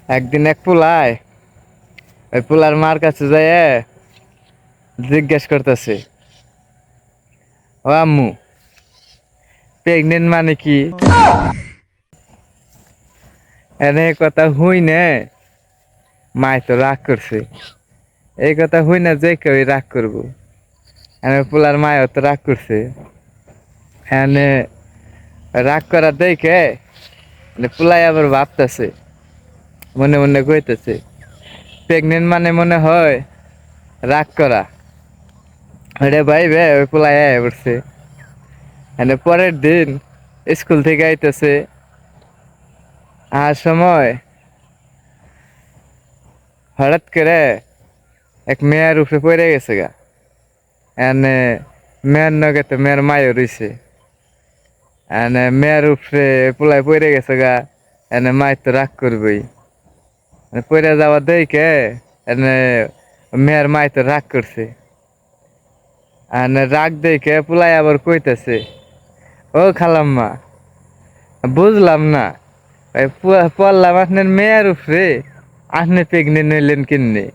একদিন এক পোলায় ওই পোলার মার কাছে যায় জিজ্ঞেস করতেছে, ও আম্মু, প্রেগনেন্ট মানে কি? এনে কথা হুই নে মায় তো রাগ করছে। এই কথা হুই না যে কেউ রাগ করবো। এনে পোলার মায়ও তো রাগ করছে। এনে রাগ করা দেখে পোলাই আবার ভাবতেছে, মনে মনে কইতেছে, প্রেগনেন্ট মানে মনে হয় রাগ করা। ওরে ভাই বে ওই পোলাই আয়া পড়ছে। এনে পরের দিন স্কুল থেকে আইতেছে, আর সময় হঠাৎ করে এক মেয়ের উপরে পড়ে গেছে গা। এনে মেয়ের নগে তো মেয়ের মায়ও রইছে। এনে মেয়ের উপরে পোলাই পড়ে গেছে গা। এনে মায়ের তো রাগ করবেই। পড়ে যাওয়া দেখে এনে মেয়ের মায় তো রাগ করছে। এনে রাগ দেখে পোলাই আবার কইতেছে, ও খালাম্মা, বুঝলাম না, পড়লাম আপনার মেয়ের উপরে, আপনি প্রেগনেন্ট হইলেন কিন্নে?